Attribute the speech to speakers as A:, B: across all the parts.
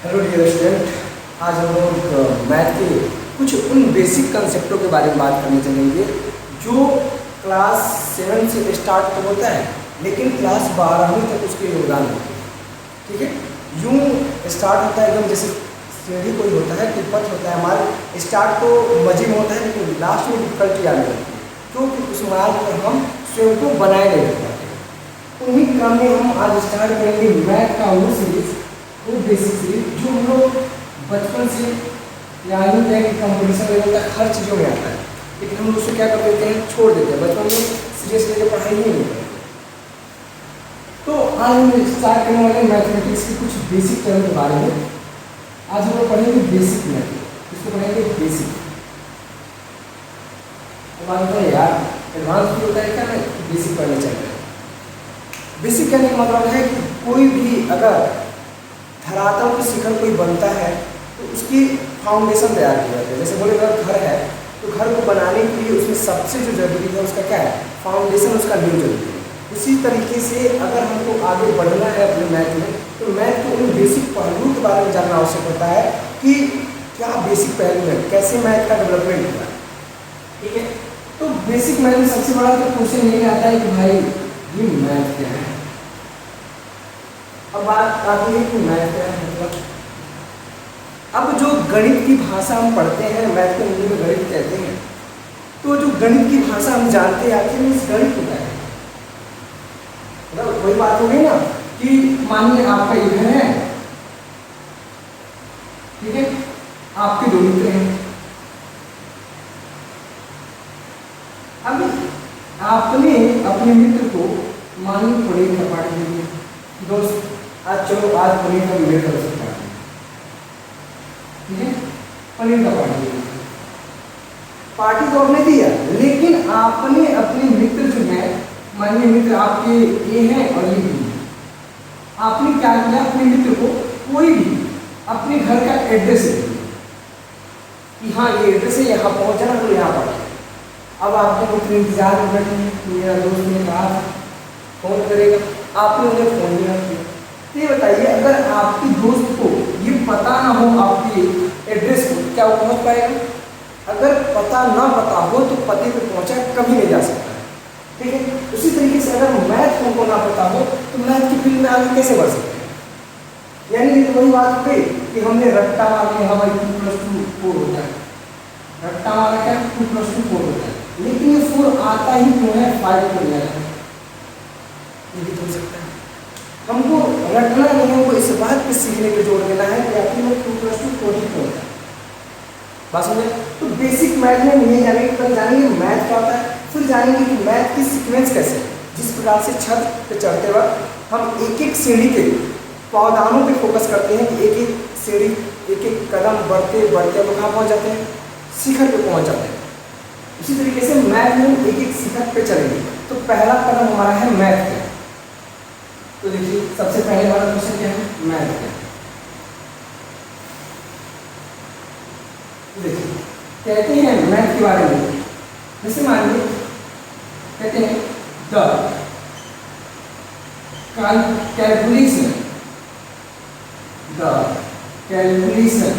A: Hello dear student, आज हम लोग मैथ के कुछ उन बेसिक कंसेप्टों के बारे में बात करने चलेंगे जो क्लास 7 से स्टार्ट तो होता है लेकिन क्लास 12वीं तक उसके योगदान होते हैं। ठीक है, यूँ स्टार्ट होता है एकदम जैसे सीढ़ी कोई होता है, तिब्बत होता है। हमारे स्टार्ट तो मजे में होता है लेकिन लास्ट में डिफिकल्टी आने लगती है क्योंकि उस मार्ग पर हम स्वयं को बनाए नहीं रख पाते। उन्हीं क्रम में हम आज स्टार्ट करेंगे मैथ का वो सीरीज, वो बेसिक सीरीज जो हम लोग बचपन से यानी तय कि कंपटीशन लेवल तक हर चीज़ों में आता है, लेकिन हम उसको क्या कर देते हैं, छोड़ देते हैं। बचपन में सीरियस लेकर पढ़ाई नहीं करते। तो आज हम स्टार्ट करने वाले मैथमेटिक्स के कुछ बेसिक टर्म के बारे में। आज हम लोग पढ़ेंगे बेसिक मैथ, इसको पढ़ेंगे बेसिक। अब आप बताइए यार, एडवांस भी होता है क्या? नहीं, बेसिक पढ़ना चाहिए। बेसिक कहने का मतलब है कि कोई भी अगर धरातल के शिखर कोई बनता है तो उसकी फाउंडेशन तैयार की जाती है। जैसे बोले अगर घर है तो घर को बनाने के लिए उसमें सबसे जो जरूरी है उसका क्या है, फाउंडेशन, उसका नींव जरूरी है। उसी तरीके से अगर हमको आगे बढ़ना है अपने मैथ में तो मैथ के उन बेसिक पहलुओं के बारे में जानना आवश्यक होता है कि क्या बेसिक पहलू है, कैसे मैथ का डेवलपमेंट हुआ है। ठीक है, तो बेसिक मैथ में सबसे बड़ा तो क्वेश्चन यही आता है कि भाई ये मैथ क्या है। अब बात आती है कि मैथ क्या है। मतलब अब जो गणित की भाषा हम पढ़ते हैं, मैथ को हिंदी में गणित कहते हैं, तो जो गणित की भाषा हम जानते हैं आखिर में इस गणित को क्या है। मतलब वही बात हो गई ना कि मानिए आपका ये घर है, ठीक है, आपके दो मित्र हैं। अब आपने अपने मित्र को मानिए पनीर का पार्टी दी, दोस्त आज चलो आज पनीर का मेरे तरफ से पार्टी, ठीक है, पनीर का पार्टी तो आपने दिया, लेकिन आपने अपने मित्र जो है, मानिए मित्र आपके ये हैं और ये भी है, आपने क्या किया, अपने मित्र को कोई भी अपने घर का एड्रेस दे दिया कि हाँ ये एड्रेस है, यहाँ पहुँचना तो यहाँ पर। अब आपके मित्र इंतजार में बैठे हैं, मेरा दोस्त ने कहा फोन करेगा, आपने उन्हें फोन नहीं किया। तो ये बताइए अगर आपके दोस्त को ये पता ना हो आपके एड्रेस को, क्या वो पहुँच पाएगा? अगर पता ना पता हो तो पते पे पहुँचा कभी नहीं जा सकता है। ठीक है, उसी तरीके से अगर मैथ हमको ना पता हो तो मैथ की फील्ड में आगे कैसे बढ़ सकते हैं। यानी ये तो वही बात हो गई कि हमने रट्टा मार के हमारी 2+2 4 होता है, रट्टा मारा क्या 2+2 4 होता है, लेकिन ये 4 आता ही क्यों है, 5 क्यों नहीं आता है, ये भी तो हो सकता है। हमको रटना नहीं, हमको इस बात पे सीखने पे जोर देना है कि आखिर में 2+2 4 ही क्यों होता है। बात समझे? तो बेसिक मैथ में नहीं जानेंगे, कल जानेंगे मैथ क्या होता है, फिर जानेंगे कि मैथ की सीक्वेंस कैसे है। जिस प्रकार से छत पे चढ़ते वक्त हम एक एक सीढ़ी के पौधानों पे फोकस करते हैं कि एक एक सीढ़ी, एक एक कदम बढ़ते बढ़ते हम कहाँ पहुँच जाते हैं, शिखर पे पहुँच जाते हैं। इसी तरीके से मैथ में एक एक शिखर पे चलेंगे। तो पहला कदम हमारा है मैथ का। तो देखिए सबसे पहले वाला क्वेश्चन क्या है, मैथ का। देखिए कहते हैं मैथ के बारे में, जैसे मानिए कहते हैं the calculation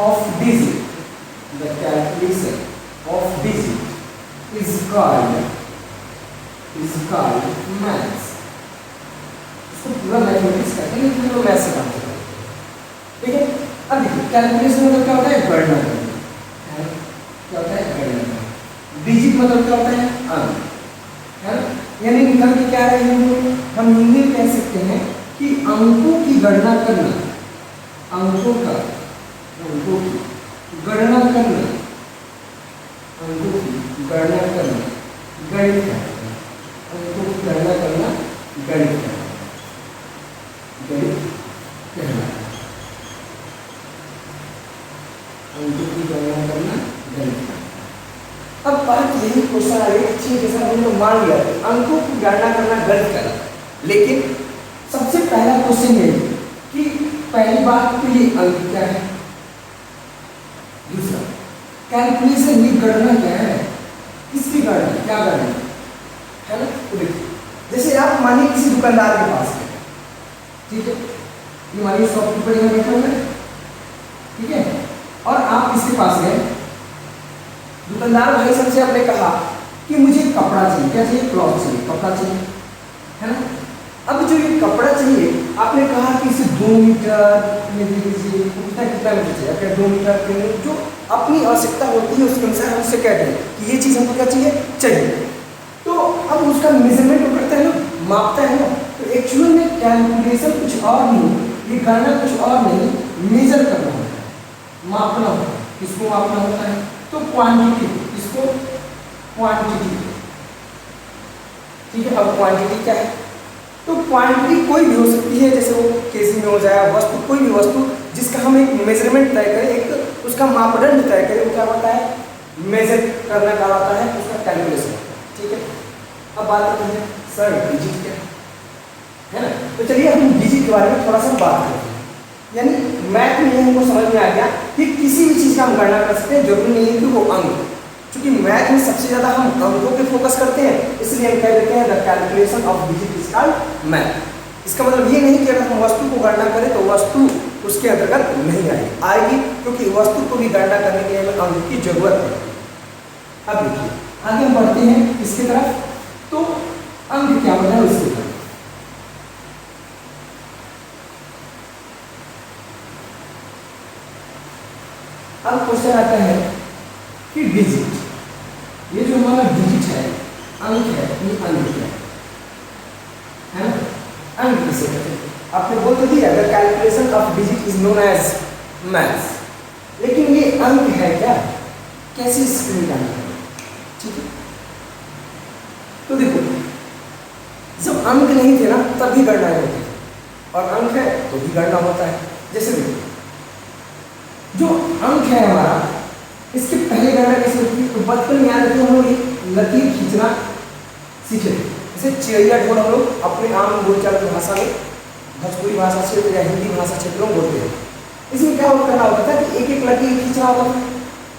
A: of digit is called maths। इसको पूरा मैथमेटिक्स कहते हैं, लेकिन मैथ से काम करते हैं। ठीक है, अब देखिए कैलकुलेशन मतलब क्या होता है, गणना करना। क्या होता है, गणना करना। डिजिट मतलब क्या होता है, अंक, है ना। यानी निकल के क्या रहे हैं, हम हिंदी में कह सकते हैं कि अंकों की गणना करना, अंकों की गणना करना, गणित है। अंकों की गणना करना गणित है, गणित कहलाता है। अंकों की गणना करना गणित। अब बात यही क्वेश्चन आ रही है, ठीक है सर हमने मान लिया अंकों की गणना करना गणित कहलाता है, लेकिन सबसे पहला क्वेश्चन ये कि पहली बात तो ये अंक क्या है, दूसरा कैलकुलेशन, ये गणना क्या है, किसकी गणना, क्या गणना है ना। तो देखिए जैसे आप मानिए किसी दुकानदार के पास गए, ठीक है, ये हमारी शॉपकीपर यहाँ बैठा हुआ है, ठीक है। और आप इसके पास गए, दुकानदार भाई साहब से आपने कहा कि मुझे कपड़ा चाहिए, क्या चाहिए, क्लॉथ चाहिए, कपड़ा चाहिए, है ना। अब जो ये कपड़ा चाहिए, आपने कहा कि इसे 2 मीटर में दे दीजिए, कितना मीटर चाहिए, क्या 2 मीटर, 3 मीटर, जो अपनी आवश्यकता होती है उसके अनुसार हम उससे कहते हैं कि ये चीज़ हमको क्या चाहिए। तो अब उसका मेजरमेंट वो करता है ना, मापता है ना। तो एक्चुअल में कैलकुलेशन कुछ और नहीं, ये गणना कुछ और नहीं, मेजर करना होता है, मापना होता है। किसको मापना होता है, तो क्वांटिटी, इसको क्वांटिटी, ठीक है। अब क्वांटिटी क्या है, तो क्वांटिटी कोई भी हो सकती है, जैसे वो केजी में हो जाए, वस्तु कोई भी वस्तु जिसका हम एक मेजरमेंट तय करें, एक उसका मापदंड तय करें, वो क्या होता है, मेजर करना क्या होता है, उसका कैलकुलेशन, ठीक है। अब बात करते हैं सर डिजिट क्या है ना। तो चलिए हम डिजिट के बारे में थोड़ा सा बात करते हैं। यानी मैथ में हमको समझ में आ गया कि किसी भी चीज़ का हम गणना कर सकते हैं, जरूरी नहीं है कि वो अंक, क्योंकि मैथ में सबसे ज़्यादा हम अंकों पे फोकस करते हैं, इसलिए हम कह देते हैं the calculation of digit is called math. इसका मतलब ये नहीं कि अगर हम वस्तु को गणना करें तो वस्तु उसके अंतर्गत नहीं आएगी, क्योंकि वस्तु को भी गणना करने के लिए हमें अंक की जरूरत है। अब देखिए आगे हम बढ़ते हैं इसकी तरफ, तो अंक क्या होता है उसकी तरफ। अब क्वेश्चन आता है कि डिजिट, ये जो हमारा डिजिट है, अंक है, ये अंक क्या है ना, अंक किसे कहते हैं। आपने बोल तो दिया the calculation of digit is known as maths, लेकिन ये अंक है क्या, कैसे इसको निकालना है, ठीक है। तो देखो जब अंक नहीं थे ना तब भी गणना होती थी, और अंक है तो भी गणना होता है। जैसे देखो जो अंक है हमारा, इसके पहले गणना कैसे होती है, तो बचपन में याद रखिए हम लोग लकीर खींचना सीखे थे, जैसे चिड़ैया ढोल हम लोग अपने आम बोलचाल की भाषा में, भोजपुरी भाषा क्षेत्र या हिंदी भाषा क्षेत्रों में बोलते हैं। इसमें क्या करना होता था कि एक एक लकीर खींचना होता था,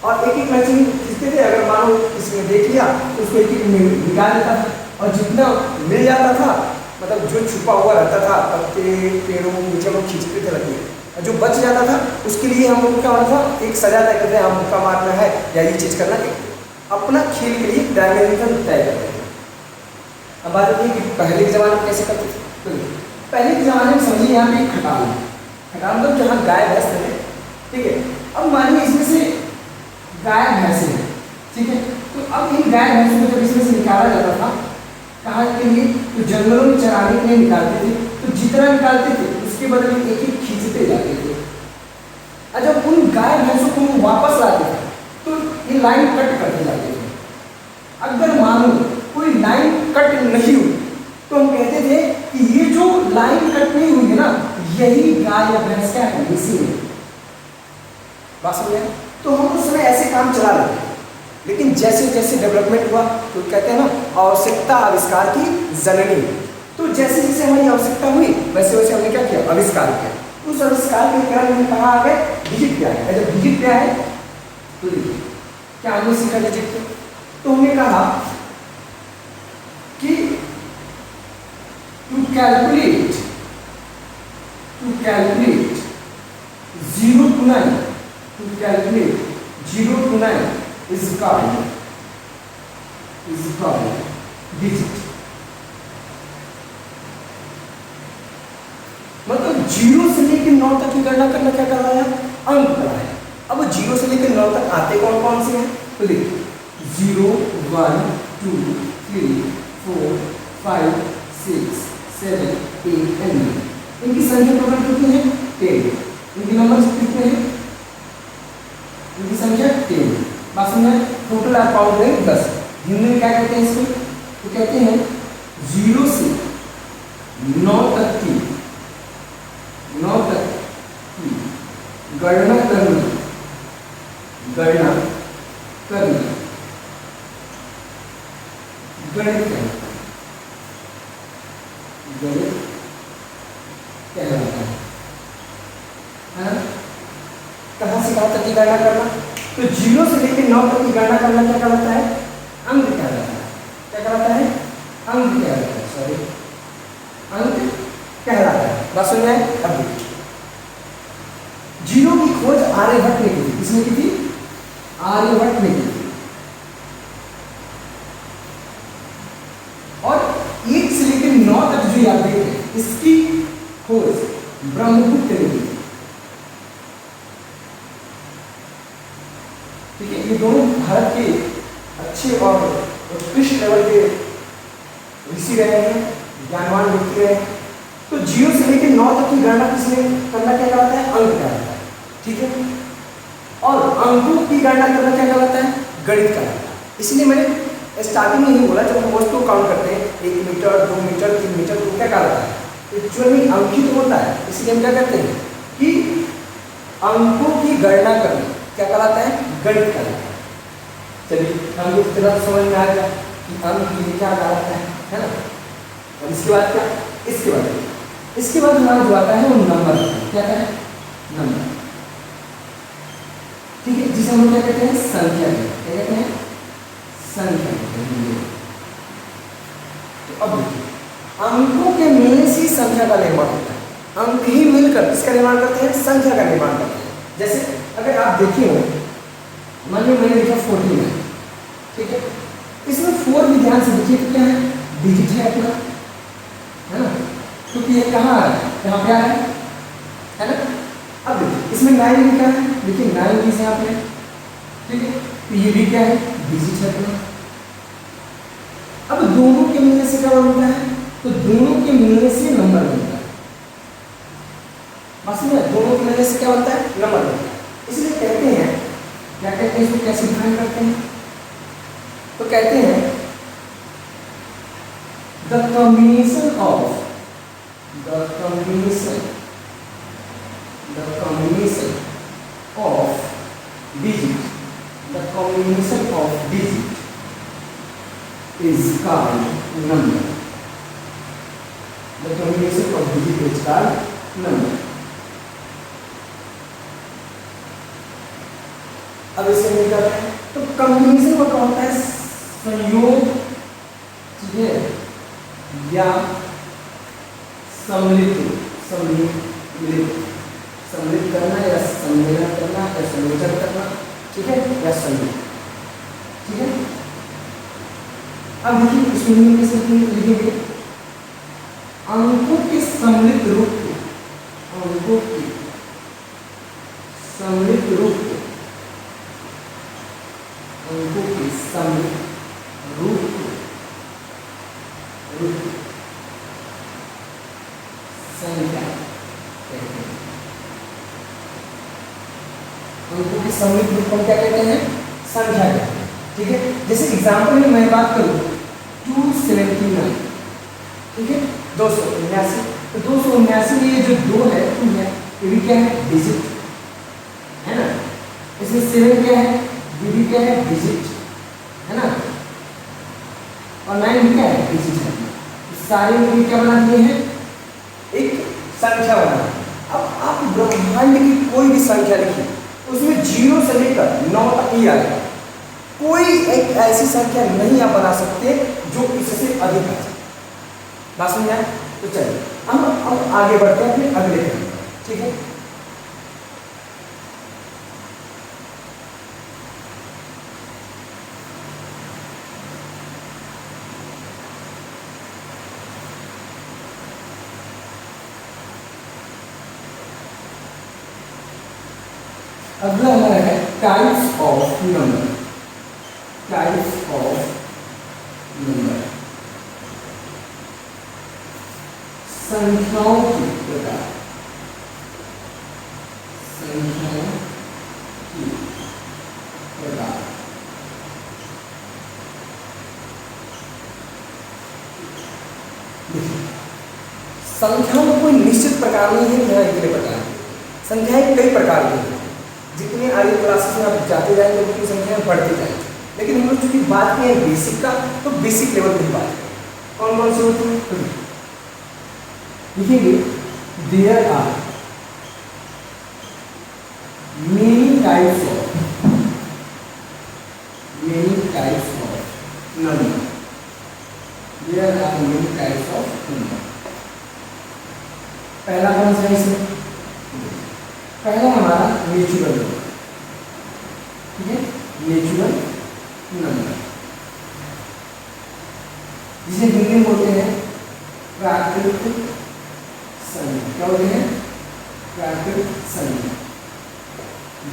A: और एक एक लकीर खींचते थे, अगर मानो किसी ने देख लिया तो उसको एक एक निकाल देता था, और जितना मिल जाता था, मतलब जो छुपा हुआ रहता था पत्ते पेड़ों नीचे लोग खींचते थे लकीर, और जो बच जाता था उसके लिए हम लोग क्या होना था, एक सजा तय करते हैं, हम मुक्का मारना है या ये चीज़ करना है, अपना खेल के लिए डायमेंशन तय करते हैं। अब बात आती है कि पहले के ज़माने में कैसे करते थे। तो पहले के ज़माने में समझिए यहाँ पे एक खटाल मतलब जहाँ गाय भैंस थे, ठीक है। अब मानिए इसमें से गाय भैंसे हैं, ठीक है। तो अब इन गाय भैंसों को जब इसमें से निकाला जाता था, कहाँ के लिए, तो जंगलों में चराने के लिए निकालते थे, तो जितना निकालते थे उसके बदले में एक एक खींचते जाते थे। और जब उन गाय भैंसों को वापस लाते थे तो ये लाइन कट करते जाते थे। अगर मानो कोई लाइन कट नहीं हुई तो हम कहते थे कि ये जो लाइन कट नहीं हुई है ना, यही गाय या भैंस क्या है, मिसिंग है। बात समझ आए। तो हम उस समय ऐसे काम चला रहे थे, लेकिन जैसे जैसे डेवलपमेंट हुआ तो कहते हैं ना आवश्यकता आविष्कार की जननी। तो जैसे जैसे हमारी आवश्यकता हुई वैसे वैसे हमने क्या किया, आविष्कार किया। उस आविष्कार के क्रम में कहा आ गए डिजिट क्या है। जब डिजिट क्या है तो देखिए क्या हमने सीखा डिजिट को, तो हमने कहा कि to calculate 0 to 9, to calculate 0 to 9 is called digit। मतलब 0 से लेकर 9 तक की गणना करना क्या कर रहा है, अंक कर रहा है। अब 0 से लेकर 9 तक आते कौन कौन से हैं, तो देखिए 0 1 2 3 4 5 6 7 8 एंड 9, इनकी संख्या टोटल कितनी है 10। इनके नंबर कितने हैं, इनकी संख्या 10। बात समझे, टोटल आप पाओगे 10। हिंदी में क्या कहते हैं इसको, तो कहते हैं 0 से 9 तक की गणना करना गणित कहलाता है। कहाँ से कहाँ तक की गणना करना, तो 0 से लेकर 9 तक की गणना करना क्या कहलाता है, अंक कहलाता है। क्या कहलाता है, अंक कहलाता है, सॉरी अंक कहलाता है। बात समझ में आए? अब देखिए, जीरो की खोज आर्यभट्ट ने की थी। किसने की थी? आर्यभट्ट ने की थी। और 1 से लेकर 9 तक जो याद देख रहे हैं, इसकी खोज ब्रह्मगुप्त ने की थी। ठीक है, ये दोनों भारत के अच्छे और उत्कृष्ट लेवल के ऋषि रहे हैं, ज्ञानवान व्यक्ति रहे हैं। तो 0 से लेकर 9 तक की गणना किसने करना क्या कहलाता है? अंक कहलाता है। ठीक है, और अंकों की गणना करना क्या कहलाता है? गणित कहलाता है। इसलिए मैंने स्टार्टिंग में ही बोला, जब हम वस्तु को काउंट करते हैं 1 मीटर 2 मीटर 3 मीटर, तो क्या कहलाता है? एक्चुअली अंकित होता है। इसलिए हम क्या कहते हैं कि अंकों की गणना करना क्या कहलाता है? गणित कहलाता है। चलिए, हमको इतना समझ में आ गया कि अंक ये क्या कहलाता है ना। और इसके बाद क्या? इसके बाद हमारा जो आता है वो नंबर। क्या आता है? नंबर। ठीक है, जिसे हम क्या कहते हैं? संख्या। क्या कहते हैं? संख्या। तो अब देखिए, अंकों के मिलने से संख्या का निर्माण होता है। अंक ही मिलकर किसका निर्माण करते हैं? संख्या का निर्माण करते हैं। जैसे अगर आप देखिए, मान लो मैंने लिखा 14 है। ठीक है, इसमें 4 भी ध्यान से देखिए तो क्या है? डिजिट है अपना, है ना। क्योंकि ये कहाँ है? यहाँ पे है ना। अब देखिए, इसमें 9 लिखा है, देखिए 9 भी यहाँ पे। ठीक है, तो ये भी क्या है? डिजिट है अपना। अब दोनों के मिलने से क्या बनता है? तो दोनों के मिलने से नंबर बनता है। बस में दोनों के मिलने से क्या बनता है? नंबर बनता है। इसलिए कहते हैं, क्या कहते हैं इसको? कैसे डिफाइन करते हैं? तो कहते हैं the combination of digit is called number. The combination of digit is called number. अब इसे हम क्या करते हैं? तो कॉम्बिनेशन का होता है संयोग, ठीक है, या सम्मिलित करना या सम्मेलन करना या संयोजन करना। ठीक है, या संयोग। ठीक है, अब देखिए इसमें कैसे लिखेंगे? अंकों के सम्मिलित रूप को, अंकों के सम्मिलित रूप को, अंकों के सम्मिलित रूप को संख्या कहते हैं। अंकों के सम्मिलित रूप को क्या कहते हैं? संख्या कहते हैं। ठीक है, जैसे एग्जाम्पल में मैं बात करूं 279, ठीक है, 279। तो 279 में ये जो 2 है, 2 है, ये भी क्या है? डिजिट है ना। इसमें 7 क्या है? ये भी क्या है? डिजिट है ना। और 9 भी क्या है? डिजिट है। सारे में क्या बना दिए हैं? एक संख्या बना। अब आप ब्रह्मांड की कोई भी संख्या लिखिए, उसमें 0 से लेकर 9 तक ही आएगा। कोई एक ऐसी संख्या नहीं आप बना सकते जो इससे अधिक है। बात समझ आए? तो चलिए हम आगे बढ़ते हैं अपने अगले पॉइंट पर। ठीक है, अगला हमारा है types of number. Types of number, संख्याओं के प्रकार, संख्याओं के प्रकार। संख्याओं में कोई निश्चित प्रकार नहीं है, यहाँ इतने प्रकार। संख्याएं कई प्रकार की हैं। जितने आगे क्लासेस में आप जाते जाएंगे उतनी संख्या बढ़ती जाएगी। लेकिन हम लोग चूंकि बात की है बेसिक का, तो बेसिक लेवल की बात करें। कौन कौन से होते हैं लिखेंगे? There are many types of number. There are many types of number. पहला कौन सा है इसमें? पहला हमारा नेचुरल नंबर, ठीक है, नेचुरल नंबर, जिसे हिंदी में बोलते हैं प्राकृतिक संख्या। क्या बोलते हैं? प्राकृतिक संख्या।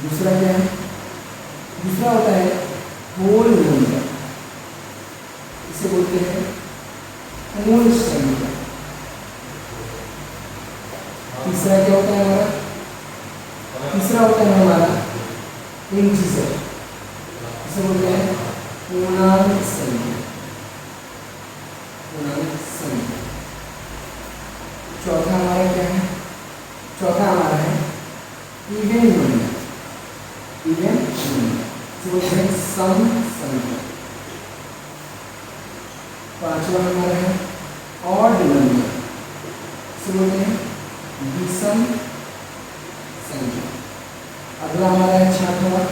A: दूसरा क्या है? दूसरा होता है होल नंबर, इसे बोलते हैं मूल संख्या। तीसरा क्या होता है हमारा? तीसरा होता है हमारा इंटीजर, इसे बोलते हैं पूर्णांक संख्या, पूर्णांक संख्या। चौथा हमारा क्या है? चौथा हमारा है इवन नंबर, इवन नंबर, इसे बोलते हैं सम संख्या। पांचवा हमारा है ऑड नंबर, इसे बोलते हैं विषम संख्या। अगला हमारा है छठवां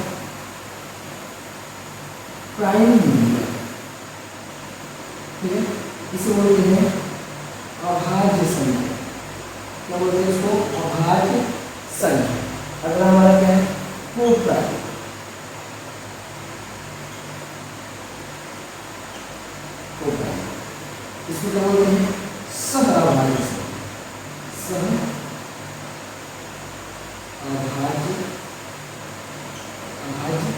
A: प्राइम नंबर, ठीक है, इसे बोलते हैं अभाज्य संख्या। क्या बोलते हैं इसको? अभाज्य संख्या। अगला हमारा क्या है? कोप्राइम, कोप्राइम, इसको क्या बोलते हैं? सह अभाज्य संख्या, सह अभाज्य, अभाज्य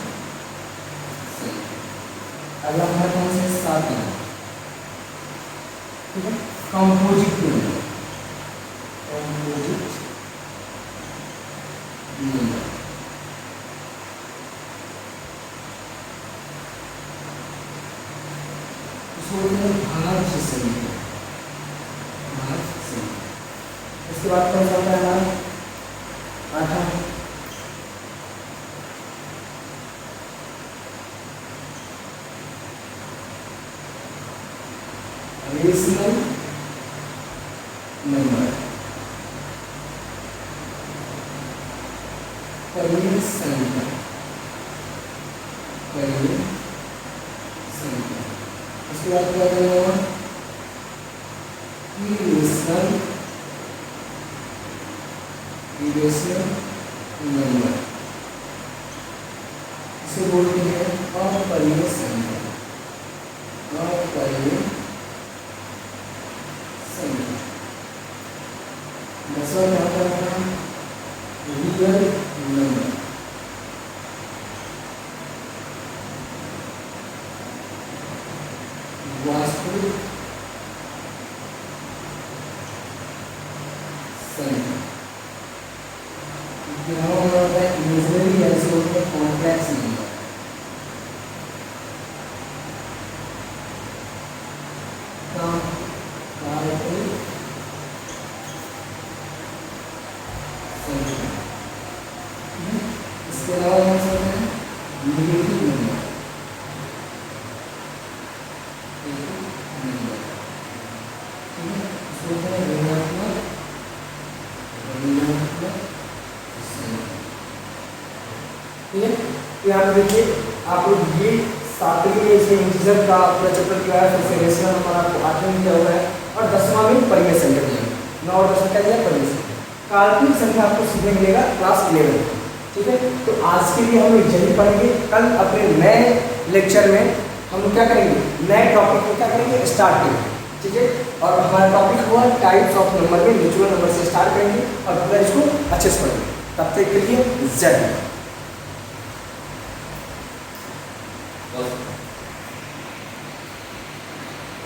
A: संख्या। अगला हमारा कौन सा है? सातवां, ठीक है, कंपोजिट नंबर, कंपोजिट नंबर। इसको बोलते हैं भाज्य संख्या, भाज्य संख्या। इसके बाद कौन सा होता है हमारा? आठवां रेशनल नंबर, परिमेय संख्या, परिमेय संख्या। उसके बाद क्या करेंगे? इरेशनल, इरेशनल नंबर, इसे बोलते हैं अपरिमेय संख्या, अपरिमेय संख्या। दसवां क्या होता है? रियल नंबर, वास्तविक संख्या। ग्यारहवां होता है इमेजिनरी, ऐसे होते हैं कॉम्प्लेक्स नंबर, काल्पनिक संख्या। इसके अलावा कौन सा होता है? नेगेटिव नंबर, नंबर, ठीक है, इसको होता है ऋणात्मक, ऋणात्मक संख्या। ठीक है, तो यहाँ पे देखिए आप लोग ये सातवीं में इसे इंटीजर का पूरा चैप्टर किया है, फिर से रेशनल नंबर आपको 8वें में दिया हुआ है, और 10वां में परिमेय संख्या दिया है, 9 और 10 क्या दिया? परिमेय संख्या। काल्पनिक संख्या आपको सीखने मिलेगा क्लास 11 में, ठीक है। तो आज के लिए हम यही पढ़ेंगे। कल अपने नए लेक्चर में हम क्या करेंगे? नए टॉपिक को क्या करेंगे? स्टार्ट करेंगे, ठीक है। और हमारा टॉपिक हुआ टाइप्स ऑफ नंबर में, नेचुरल नंबर से स्टार्ट करेंगे और पूरा इसको अच्छे से पढ़ेंगे। तब तक के लिए जय हिंद।